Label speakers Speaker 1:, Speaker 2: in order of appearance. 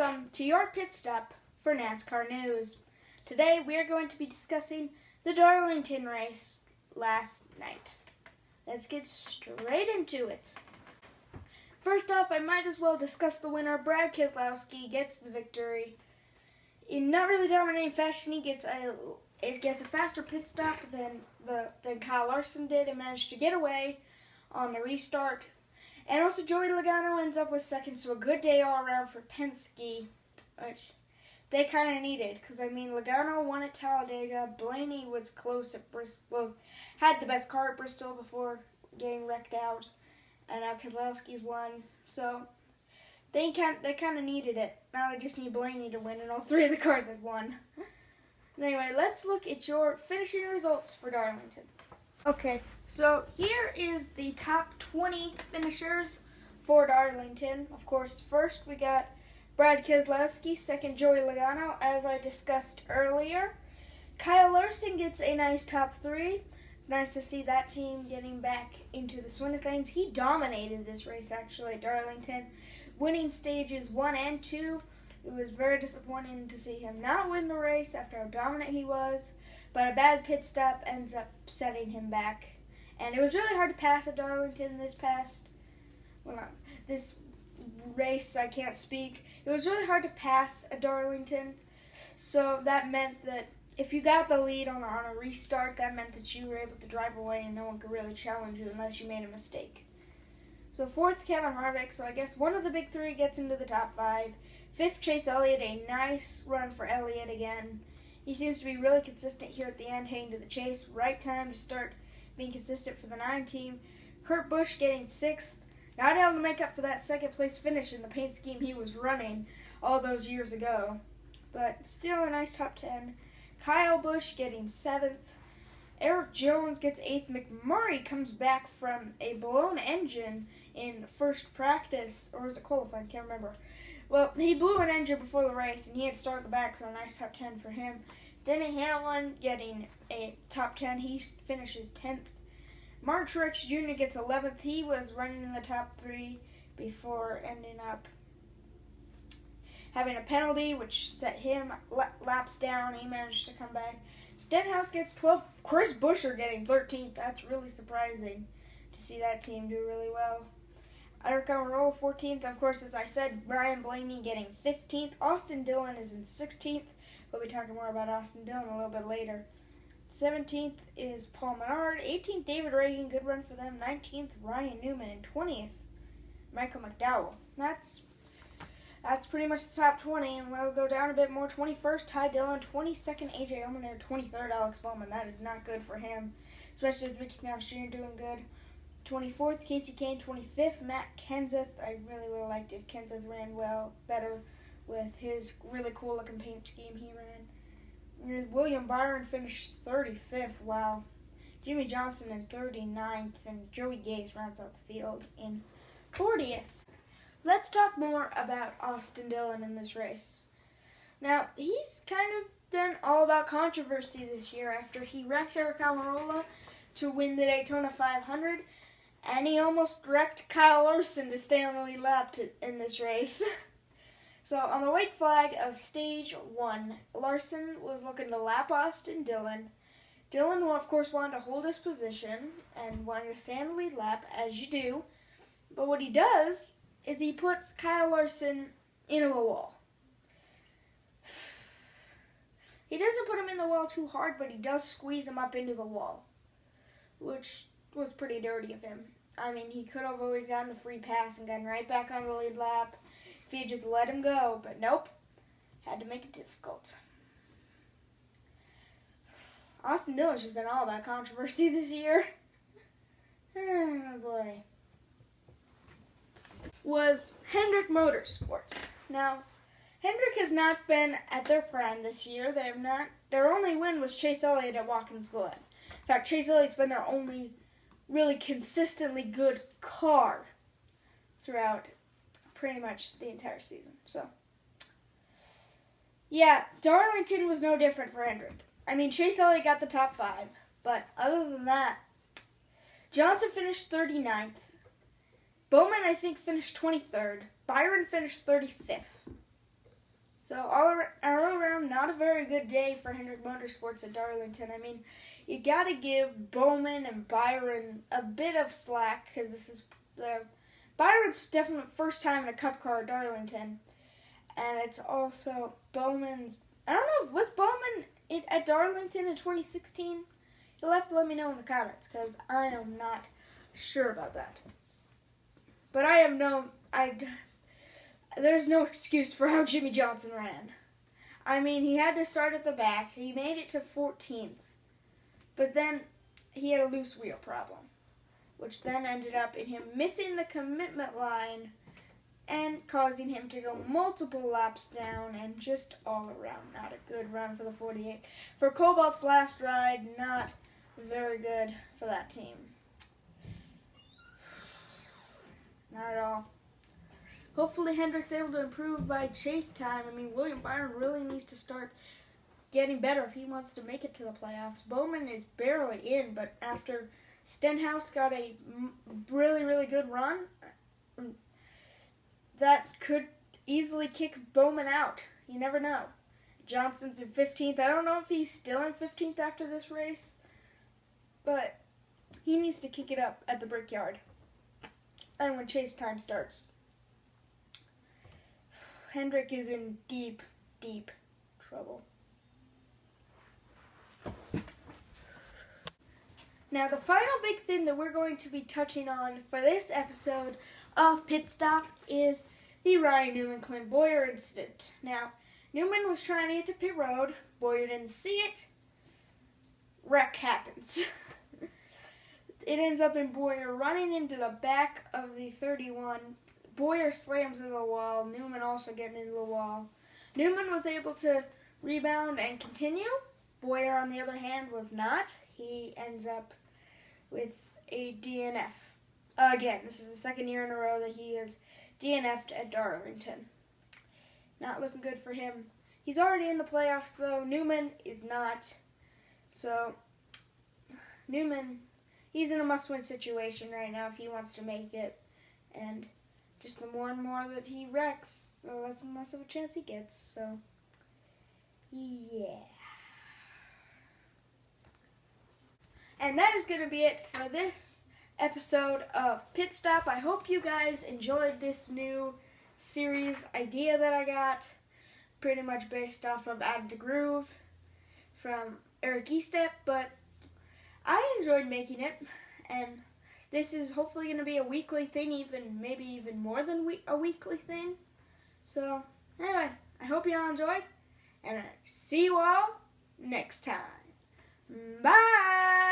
Speaker 1: welcome to your pit stop for NASCAR news. Today we are going to be discussing the Darlington race last night. Let's get straight into it. First off, I might as well discuss the winner. Brad Keselowski gets the victory. In not really dominating fashion, he gets a faster pit stop than Kyle Larson did and managed to get away on the restart. And also Joey Logano ends up with second, so a good day all around for Penske, which they kind of needed. Because, Logano won at Talladega. Blaney was close at Bristol, had the best car at Bristol before getting wrecked out. And now Keselowski's won. So they kind of needed it. Now they just need Blaney to win, and all three of the cars had won. Anyway, let's look at your finishing results for Darlington. Okay, so here is the top 20 finishers for Darlington. Of course, first we got Brad Keselowski, second Joey Logano, as I discussed earlier. Kyle Larson gets a nice top 3. It's nice to see that team getting back into the swing of things. He dominated this race, actually, at Darlington, winning stages 1 and 2. It was very disappointing to see him not win the race after how dominant he was. But a bad pit stop ends up setting him back. And it was really hard to pass at Darlington this race. I can't speak. It was really hard to pass at Darlington. So that meant that if you got the lead on a restart, that meant that you were able to drive away and no one could really challenge you unless you made a mistake. So fourth, Kevin Harvick. So I guess one of the big three gets into the top 5. Fifth, Chase Elliott. A nice run for Elliott again. He seems to be really consistent here at the end, heading to the chase. Right time to start being consistent for the 9 team. Kurt Busch getting 6th. Not able to make up for that second place finish in the paint scheme he was running all those years ago. But still a nice top 10. Kyle Busch getting 7th. Eric Jones gets 8th. McMurray comes back from a blown engine in first practice. Or was it qualifying? Can't remember. Well, he blew an engine before the race, and he had to start at the back, so a nice top 10 for him. Denny Hamlin getting a top 10. He finishes 10th. Martin Truex Jr. gets 11th. He was running in the top 3 before ending up having a penalty, which set him laps down. He managed to come back. Stenhouse gets 12th. Chris Buescher getting 13th. That's really surprising to see that team do really well. Eric Almirola 14th. Of course, as I said, Ryan Blaney getting 15th. Austin Dillon is in 16th. We'll be talking more about Austin Dillon a little bit later. 17th is Paul Menard. 18th, David Reagan. Good run for them. 19th, Ryan Newman. And 20th, Michael McDowell. That's pretty much the top 20, and we'll go down a bit more. 21st, Ty Dillon. 22nd, AJ Allmendinger. 23rd, Alex Bowman. That is not good for him, especially with Ricky Stenhouse Jr. doing good. 24th, Casey Kane. 25th, Matt Kenseth. I really would have liked if Kenseth ran better with his really cool-looking paint scheme he ran. William Byron finished 35th. Wow. Jimmy Johnson in 39th, and Joey Gase rounds out the field in 40th. Let's talk more about Austin Dillon in this race. Now, he's kind of been all about controversy this year after he wrecked Eric Almirola to win the Daytona 500, and he almost wrecked Kyle Larson to stay on the lead lap in this race. So, on the white flag of stage 1, Larson was looking to lap Austin Dillon. Dillon, of course, wanted to hold his position and wanted to stay on the lead lap, as you do. But what he does is he puts Kyle Larson into the wall. He doesn't put him in the wall too hard, but he does squeeze him up into the wall, which was pretty dirty of him. He could have always gotten the free pass and gotten right back on the lead lap if he had just let him go, but nope. Had to make it difficult. Austin Dillon's just been all about controversy this year. Oh, boy. Was Hendrick Motorsports. Now, Hendrick has not been at their prime this year. Their only win was Chase Elliott at Watkins Glen. In fact, Chase Elliott's been their only really consistently good car throughout pretty much the entire season. So, yeah, Darlington was no different for Hendrick. Chase Elliott got the top 5, but other than that, Johnson finished 39th. Bowman, I think, finished 23rd. Byron finished 35th. So all around, not a very good day for Hendrick Motorsports at Darlington. I mean, you got to give Bowman and Byron a bit of slack because this is Byron's definitely first time in a Cup car at Darlington, and it's also Bowman's. I don't know, was Bowman at Darlington in 2016? You'll have to let me know in the comments because I am not sure about that. But there's no excuse for how Jimmy Johnson ran. I mean, he had to start at the back. He made it to 14th. But then he had a loose wheel problem, which then ended up in him missing the commitment line and causing him to go multiple laps down, and just all around not a good run for the 48. For Cobalt's last ride, not very good for that team. Not at all. Hopefully Hendrick's able to improve by chase time. I mean, William Byron really needs to start getting better if he wants to make it to the playoffs. Bowman is barely in, but after Stenhouse got a really, really good run, that could easily kick Bowman out. You never know. Johnson's in 15th. I don't know if he's still in 15th after this race, but he needs to kick it up at the Brickyard. And when chase time starts, Hendrick is in deep, deep trouble. Now, the final big thing that we're going to be touching on for this episode of Pit Stop is the Ryan Newman-Clint Bowyer incident. Now, Newman was trying to get to pit road. Bowyer didn't see it. Wreck happens. It ends up in Bowyer running into the back of the 31. Bowyer slams into the wall. Newman also getting into the wall. Newman was able to rebound and continue. Bowyer, on the other hand, was not. He ends up with a DNF. Again, this is the second year in a row that he has DNF'd at Darlington. Not looking good for him. He's already in the playoffs, though. Newman is not. So, Newman, he's in a must-win situation right now if he wants to make it. And just the more and more that he wrecks, the less and less of a chance he gets. So, yeah. And that is going to be it for this episode of Pit Stop. I hope you guys enjoyed this new series idea that I got, pretty much based off of Out of the Groove from Eric Estep, but I enjoyed making it, and this is hopefully going to be a weekly thing, maybe even more than a weekly thing. So, anyway, I hope you all enjoyed, and I see you all next time. Bye!